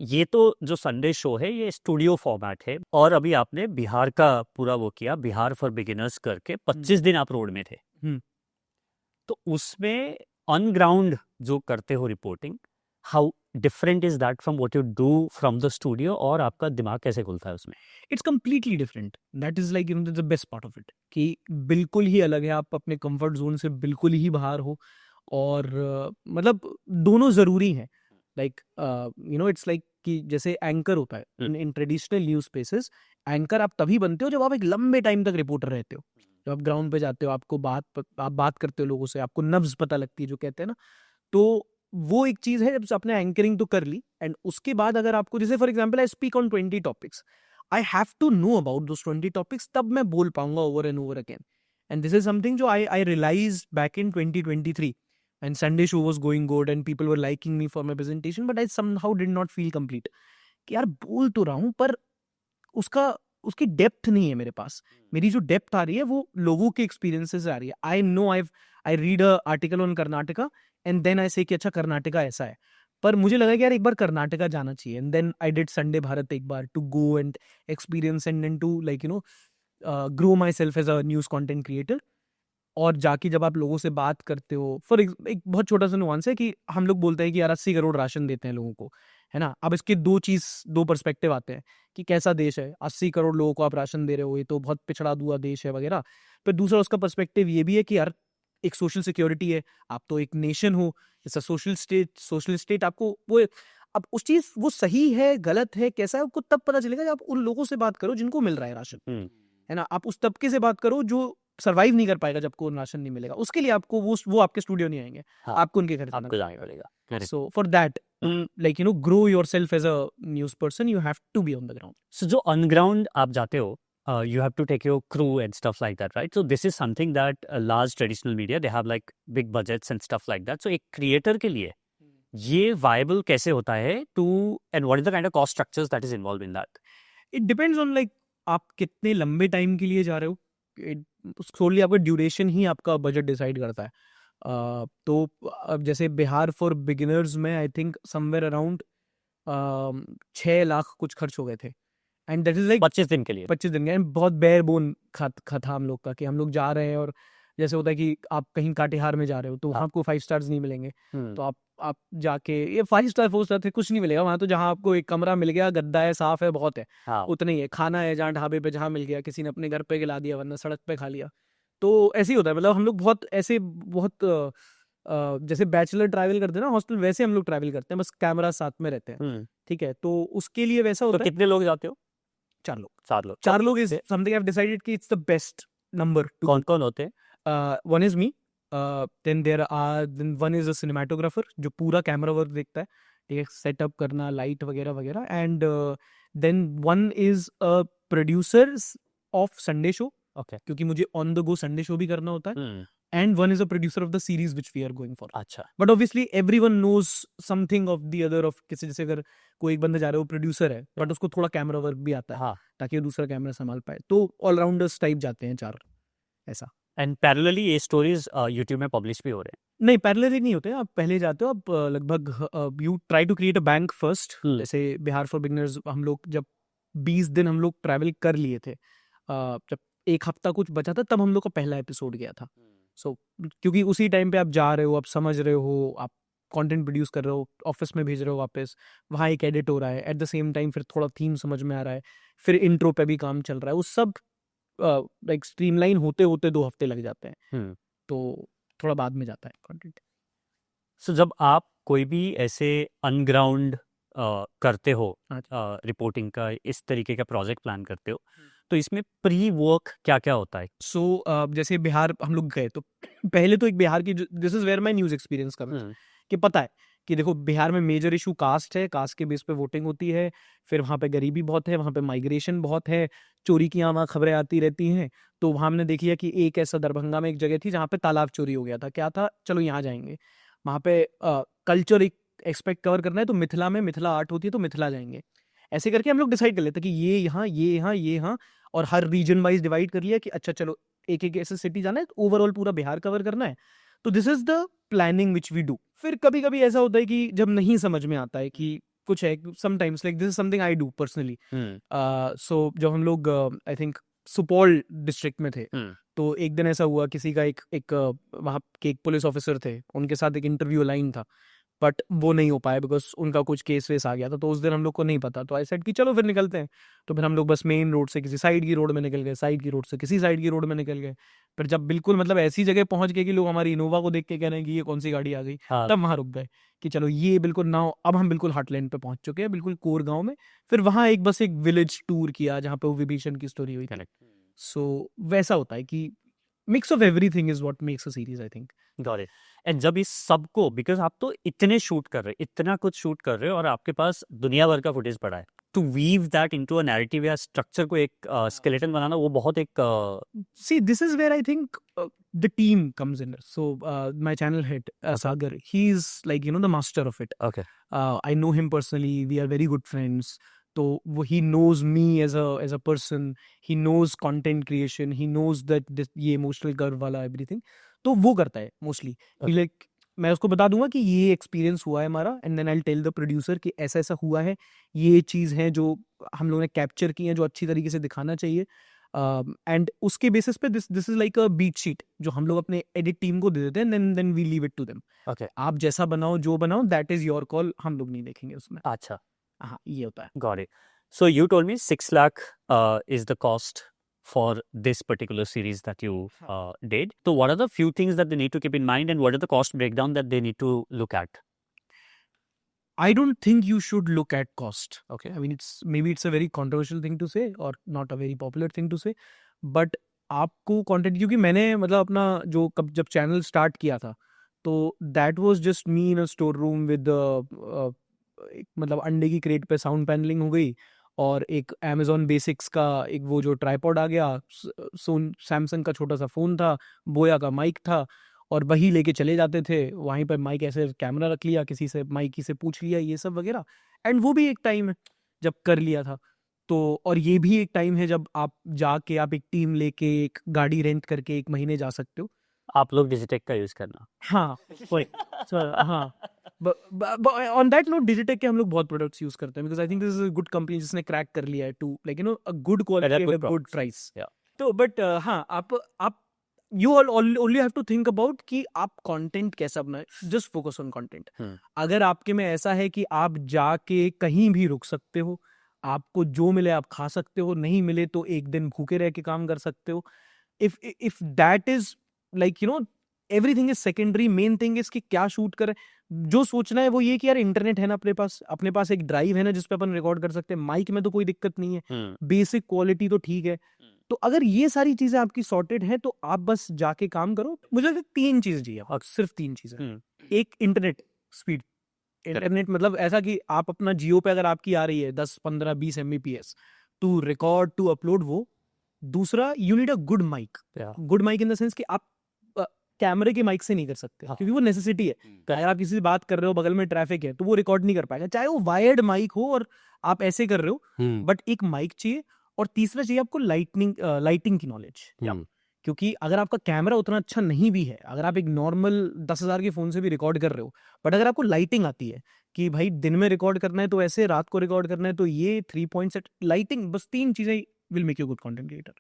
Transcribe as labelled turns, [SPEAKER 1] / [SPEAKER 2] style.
[SPEAKER 1] ये तो जो संडे शो है ये स्टूडियो फॉर्मेट है, और अभी आपने बिहार का पूरा वो किया, बिहार फॉर बिगिनर्स करके 25 दिन आप रोड में थे। तो उसमें ऑन ग्राउंड जो करते हो reporting, how different is that from what you do from the studio, और आपका दिमाग कैसे खुलता है उसमें?
[SPEAKER 2] It's completely different. That is like the best part of it कि बिल्कुल ही अलग है, आप अपने कंफर्ट जोन से बिल्कुल ही बाहर हो। और मतलब दोनों ज़रूरी हैं। लाइक इट्स लाइक कि जैसे एंकर होता है in traditional news spaces, anchor आप तभी बनते हो जब आप एक लंबे टाइम तक रिपोर्टर रहते हो। जब आप ग्राउंड पे जाते हो, आप बात करते हो लोगों से, आपको नब्ज पता लगती है जो कहते हैं ना। तो वो एक चीज़ है, जब आपने एंकरिंग तो कर ली, एंड उसके बाद अगर आपको, जैसे for example I speak on 20 topics, I have to know about those 20 topics, तब मैं बोल पाऊंगा over and over again. And this is something जो I realise back in 2023, and Sunday show was going good and people were liking me for my presentation, but I somehow did not feel complete. कि यार बोल तो रहा हूँ, पर उसका उसकी डेप्थ नहीं है मेरे पास। मेरी जो डेप्थ आ रही है वो लोगों के एक्सपीरियंसेस से आ रही है। I read a article on Karnataka and then I say कि अच्छा कर्नाटका ऐसा है। पर मुझे लगा कि यार एक बार कर्नाटका जाना चाहिए, and then I did Sunday Bharat एक बार to go and experience and then to like grow myself as a news content creator. और जाके जब आप लोगों से बात करते हो, फॉर एक बहुत छोटा सा नुआंस है कि हम लोग बोलते हैं कि यार 80 करोड़ राशन देते हैं लोगों को, है ना। अब इसके दो पर्सपेक्टिव आते हैं कि कैसा देश है, 80 करोड़ लोगों को आप राशन दे रहे हो, ये तो बहुत पिछड़ा हुआ देश है वगैरह। पर दूसरा उसका पर्सपेक्टिव ये भी है कि यार एक सोशल सिक्योरिटी है, आप तो एक नेशन हो, जैसा सोशल स्टेट आपको वो, अब उस चीज वो सही है गलत है कैसा है आपको तब पता चलेगा जब आप उन लोगों से बात करो जिनको मिल रहा है राशन, है ना। आप उस तबके से बात करो जो सर्वाइव नहीं कर पाएगा जब को राशन नहीं मिलेगा, उसके लिए आपको वो आपके स्टूडियो नहीं आएंगे।
[SPEAKER 1] हाँ,
[SPEAKER 2] आपको उनके घर
[SPEAKER 1] आपको जाना पड़ेगा।
[SPEAKER 2] So for that, like grow yourself as a news person, you have to be on the ground.
[SPEAKER 1] So जो on ground आप जाते हो, you have to take your crew and stuff like that, right? So this is something that large traditional media, they have like big budgets and stuff like that. So एक creator के लिए ये viable कैसे होता है to, and what is the kind of cost structures that is involved in that?
[SPEAKER 2] It depends on like आप कितने लंबे टाइम के लिए जा रहे हो। सोली आपका ड्यूरेशन ही आपका बजट डिसाइड करता है। तो अब जैसे बिहार फॉर बिगिनर्स में I think somewhere around 6 lakh कुछ खर्च हो गए थे। एंड दैट इज लाइक
[SPEAKER 1] 25 दिन के लिए?
[SPEAKER 2] 25 दिन का, and बहुत बेयर बोन था हम लोग का, कि हम लोग जा रहे हैं और जैसे होता है कि आप कहीं काटेहार में जा रहे हो तो वहाँ आपको 5 स्टार्स नहीं मिलेंगे। तो आप जाके ये 5 स्टार 4 स्टार थे कुछ नहीं मिलेगा वहाँ। तो जहाँ आपको एक कमरा मिल गया, गद्दा है, साफ है, बहुत है, उतना ही है। खाना है जहाँ ढाबे पे जहाँ मिल गया, किसी ने अपने घर पे खिला दिया वरना सड़क पे खा लिया। तो ऐसे ही होता है। मतलब हम लोग बहुत ऐसे बहुत जैसे बैचलर ट्रैवल करते हैं ना हॉस्टल, वैसे हम लोग ट्रैवल करते हैं, बस कैमरा साथ में रहते हैं। ठीक है, तो उसके लिए वैसा होता है।
[SPEAKER 1] तो कितने लोग जाते हो?
[SPEAKER 2] 4 लोग।
[SPEAKER 1] 7 लोग?
[SPEAKER 2] 4 लोग is something I have decided कि इट्स द बेस्ट नंबर।
[SPEAKER 1] कौन कौन होते हैं?
[SPEAKER 2] One is me, then one is a cinematographer जो पूरा कैमरा वर्क देखता है, ठीक है, सेटअप करना, लाइट वगैरह वगैरह। And then one is a producer of Sunday show, क्योंकि मुझे on the go Sunday show भी करना होता है। And one is a producer of the series which we are going for.
[SPEAKER 1] अच्छा।
[SPEAKER 2] But obviously everyone knows something of the other of किसी, जैसे अगर कोई एक बंदा जा रहा है वो प्रोड्यूसर है बट उसको थोड़ा कैमरा वर्क भी आता है,
[SPEAKER 1] हाँ,
[SPEAKER 2] ताकि वो दूसरा कैमरा संभाल पाए। तो ऑलराउंडर्स टाइप जाते हैं 4 ऐसा।
[SPEAKER 1] एंड पैरेलली ये स्टोरीज यूट्यूब में पब्लिश भी हो रहे हैं?
[SPEAKER 2] नहीं, पैरेलली नहीं होते। आप पहले जाते हो, आप लगभग you try to create a bank first. जैसे बिहार फॉर बिगनर्स हम लोग जब 20 दिन हम लोग ट्रैवल कर लिए थे, जब 1 हफ्ता कुछ बचा था तब हम लोग का पहला एपिसोड गया था। सो क्योंकि उसी टाइम पे आप जा रहे हो, आप समझ रहे हो, आप कंटेंट प्रोड्यूस कर रहे हो, ऑफिस में भेज रहे हो वापस, वहाँ एक एडिट हो रहा है, एट द सेम टाइम फिर थोड़ा थीम समझ में आ रहा है, फिर इंट्रो पे भी काम चल रहा है, वो सब लाइक स्ट्रीमलाइन होते होते 2 हफ्ते लग जाते हैं। तो थोड़ा बाद में जाता है कंटेंट।
[SPEAKER 1] सो जब आप कोई भी ऐसे अनग्राउंड करते हो, रिपोर्टिंग का इस तरीके का प्रोजेक्ट प्लान करते हो, तो इसमें प्री वर्क क्या क्या होता है?
[SPEAKER 2] सो जैसे बिहार हम लोग गए तो पहले तो एक बिहार की, this is where my news experience का, कि पता है कि देखो बिहार में मेजर इशू कास्ट है, कास्ट के बेस पे वोटिंग होती है, फिर वहाँ पे गरीबी बहुत है, वहाँ पे माइग्रेशन बहुत है, चोरी की वहाँ खबरें आती रहती हैं। तो वहाँ हमने देखी है कि एक ऐसा दरभंगा में एक जगह थी जहाँ पे तालाब चोरी हो गया था। क्या था, चलो यहाँ जाएंगे, वहाँ पे कल्चर एक एक्सपेक्ट कवर करना है तो मिथिला में मिथिला आर्ट होती है तो मिथिला जाएंगे। ऐसे करके हम लोग डिसाइड कर लेते कि ये यहाँ, ये यहाँ, ये यहाँ, और हर रीजन वाइज डिवाइड कर लिया कि अच्छा चलो एक एक ऐसे सिटी जाना है, ओवरऑल पूरा बिहार कवर करना है। तो this is the planning which we do. फिर कभी कभी ऐसा होता है कि जब नहीं समझ में आता है कि कुछ है sometimes like this is something I do personally. So जब हम लोग आई थिंक सुपौल डिस्ट्रिक्ट में थे, तो एक दिन ऐसा हुआ, किसी का एक वहाँ के एक पुलिस ऑफिसर थे, उनके साथ एक इंटरव्यू लाइन था, बट वो नहीं हो पाया बिकॉज उनका कुछ केस वेस आ गया था। तो उस दिन हम लोग को नहीं पता, तो आई सेड कि चलो फिर निकलते हैं। तो फिर हम लोग बस मेन रोड से किसी साइड की रोड में निकल गए, साइड की रोड से किसी साइड की रोड में निकल गए। फिर जब बिल्कुल मतलब ऐसी जगह पहुंच गए कि लोग हमारी इनोवा को देख के कह रहे हैं कि ये कौन सी गाड़ी आ गई, तब वहां रुक गए कि चलो ये बिल्कुल नाउ अब हम बिल्कुल हार्टलैंड पे पहुंच चुके हैं, बिल्कुल कोर गांव में। फिर वहां बस एक विलेज टूर किया जहाँ पे वो विभीषण की स्टोरी हुई थी। सो वैसा होता है कि mix of everything is what makes a series I think.
[SPEAKER 1] Got it. And जब इस सबको, बिकॉज आप तो इतने शूट कर रहे हो, इतना कुछ शूट कर रहे हो, और आपके पास दुनिया भर का फुटेज पड़ा है, to weave that into a narrative या स्ट्रक्चर को एक स्केलेटन बनाना, वो बहुत एक
[SPEAKER 2] See, this is where I think the team comes in. So my channel head Sagar, he's like the master of it.
[SPEAKER 1] Okay.
[SPEAKER 2] I know him personally. We are very good friends. So he knows me as a person. He knows content creation. He knows that ये emotional curve वाला everything. तो वो करता है mostly. Like मैं उसको बता दूंगा कि ये एक्सपीरियंस हुआ है हमारा, and then I tell the producer कि ऐसा ऐसा हुआ है, ये चीज़ है जो हम लोगों ने कैप्चर की है, जो अच्छी तरीके से दिखाना चाहिए। एंड उसके बेसिस पे this is like a beat sheet जो हम लोग अपने एडिट टीम को दे देते हैं, then we leave it to them.
[SPEAKER 1] Okay,
[SPEAKER 2] आप जैसा बनाओ, जो बनाओ, दैट इज योर कॉल, हम लोग नहीं देखेंगे उसमें।
[SPEAKER 1] अच्छा,
[SPEAKER 2] हाँ, ये होता है।
[SPEAKER 1] Got it. So you told me 6 lakh is the cost for this particular series that you did. So what are the few things that they need to keep in mind, and what are the cost breakdown that they need to look at?
[SPEAKER 2] I don't think you should look at cost. Okay, I mean it's a very controversial thing to say or not a very popular thing to say, but आपको content, क्योंकि मैंने मतलब अपना जब channel start किया था, तो that was just me in a store room with मतलब अंडे की क्रेट पे साउंड पैनलिंग हो गई, और एक Amazon बेसिक्स का एक वो जो ट्राइपॉड आ गया, सैमसंग का छोटा सा फ़ोन था, बोया का माइक था, और वही लेके चले जाते थे वहीं पर। माइक ऐसे कैमरा रख लिया, किसी से माइकी से पूछ लिया, ये सब वगैरह। एंड वो भी एक टाइम है जब कर लिया था। तो और ये भी एक टाइम है जब आप जाके आप एक टीम लेके एक गाड़ी रेंट करके 1 महीने जा सकते हो।
[SPEAKER 1] आप लोग डिजिटेक का यूज करना।
[SPEAKER 2] हाँ, वही। हाँ, ऑन दैट नोट, डिजिटेक के हम लोग बहुत प्रोडक्ट्स यूज करते हैं, because I think this is a good company जिसने क्रैक कर लिया है to like a good quality at a good price. तो बट हाँ, आप you all only have to think about कि आप कंटेंट कैसा बनाए, जस्ट फोकस ऑन कंटेंट। अगर आपके में ऐसा है कि आप जाके कहीं भी रुक सकते हो, आपको जो मिले आप खा सकते हो, नहीं मिले तो एक दिन भूखे रह के काम कर सकते हो, if that is like everything is secondary, main thing is कि क्या शूट करें। जो सोचना है वो ये कि यार इंटरनेट है ना अपने पास एक ड्राइव है ना जिसपे अपन रिकॉर्ड कर सकते हैं, माइक में तो कोई दिक्कत नहीं है, बेसिक क्वालिटी तो ठीक है। तो अगर ये सारी चीजें आपकी सॉर्टेड है तो आप बस जाके काम करो। मुझे लगता है 3 चीजें चाहिए, सिर्फ 3 चीजें। एक, इंटरनेट स्पीड। इंटरनेट मतलब ऐसा कि आप अपना जियो पे अगर आपकी आ रही है 10, 15, 20 Mbps to record to upload वो। दूसरा, you need a good mike. Good mike in the sense कि आप कैमरे के माइक से नहीं कर सकते, क्योंकि वो नेसेसिटी है। अगर आप किसी से बात कर रहे हो, बगल में ट्रैफिक है, तो वो रिकॉर्ड नहीं कर पाएगा, चाहे वो वायर्ड माइक हो और आप ऐसे कर रहे हो, बट एक माइक चाहिए। और तीसरा चाहिए आपको लाइटिंग की नॉलेज, क्योंकि अगर आपका कैमरा उतना अच्छा नहीं भी है, अगर आप एक नॉर्मल 10,000 के फोन से भी रिकॉर्ड कर रहे हो, बट अगर आपको लाइटिंग आती है कि भाई दिन में रिकॉर्ड करना है तो ऐसे, रात को रिकॉर्ड करना है तो ये 3 पॉइंट सेट लाइटिंग, बस 3 चीजें will make you good content creator.